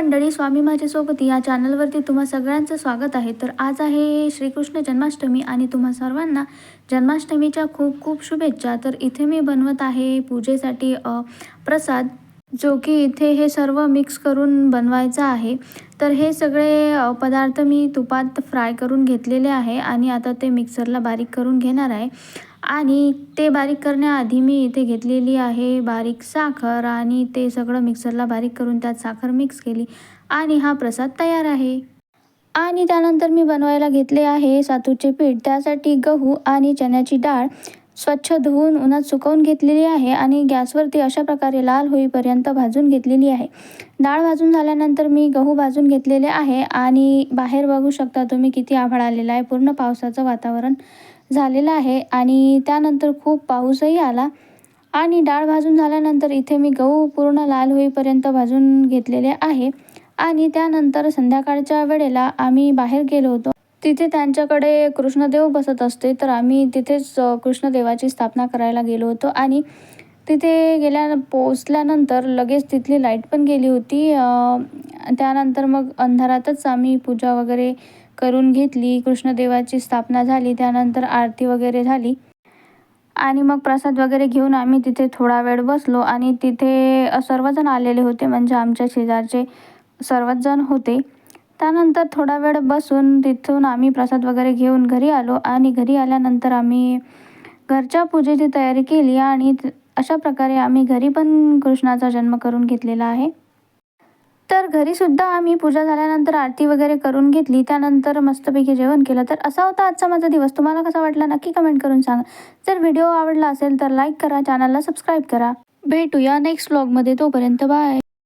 मंडळी, स्वामी माझ्यासोबत या चॅनलवरती तुम्हा सगळ्यांचं स्वागत आहे। तर आज आहे श्रीकृष्ण जन्माष्टमी आणि तुम्हा सर्वांना जन्माष्टमीच्या खूप खूप शुभेच्छा। तर इथे मी बनवत आहे पूजेसाठी प्रसाद, जो की इथे हे सर्व मिक्स करून बनवायचा आहे। तर हे सगळे पदार्थ मी तुपात फ्राय करून घेतलेले आहे आणि आता ते मिक्सरला बारीक करून घेणार आहे। आणि ते बारीक करण्याआधी मी इथे घेतलेली आहे बारीक साखर आणि ते सगळं मिक्सरला बारीक करून त्यात साखर मिक्स केली आणि हा प्रसाद तयार आहे। आणि त्यानंतर मी बनवायला घेतले आहे सातूचे पीठ। त्यासाठी गहू आणि चण्याची डाळ स्वच्छ धुवून उन्हात सुकवून घेतलेली आहे आणि गॅसवरती अशा प्रकारे लाल होईपर्यंत भाजून घेतलेली आहे। डाळ भाजून झाल्यानंतर मी गहू भाजून घेतलेले आहे आणि बाहेर बघू शकता तुम्ही किती आभाळ आलेला आहे, पूर्ण पावसाचं वातावरण झालेलं आहे आणि त्यानंतर खूप पाऊसही आला। आणि डाळ भाजून झाल्यानंतर इथे मी गहू पूर्ण लाल होईपर्यंत भाजून घेतलेले आहे। आणि त्यानंतर संध्याकाळच्या वेळेला आम्ही बाहेर गेलो होतो, तिथे त्यांच्याकडे कृष्णदेव बसत असते, तर आम्ही तिथेच कृष्णदेवाची स्थापना करायला गेलो होतो। आणि तिथे पोचल्यानंतर लगेच तिथली लाईट पण गेली होती। त्यानंतर मग अंधारातच आम्ही पूजा वगैरे करून घेतली, कृष्णदेवाची स्थापना झाली, त्यानंतर आरती वगैरे झाली आणि मग प्रसाद वगैरे घेऊन आम्ही तिथे थोडा वेळ बसलो। आणि तिथे सर्वजण आलेले होते, म्हणजे आमच्या शेजारचे सर्वच जण होते। त्यानंतर थोडा वेळ बसून तिथून आम्ही प्रसाद वगैरे घेऊन घरी आलो आणि घरी आल्यानंतर आम्ही घरच्या पूजेची तयारी केली आणि अशा प्रकारे आम्ही घरी पण कृष्णाचा जन्म करून घेतलेला आहे। तर घरीसुद्धा आम्ही पूजा झाल्यानंतर आरती वगैरे करून घेतली, त्यानंतर मस्तपैकी जेवण केलं। तर असा होता आजचा माझा दिवस। तुम्हाला कसा वाटला नक्की कमेंट करून सांगा। जर व्हिडिओ आवडला असेल तर लाईक करा, चॅनलला सबस्क्राईब करा। भेटूया नेक्स्ट व्लॉगमध्ये, तोपर्यंत बाय।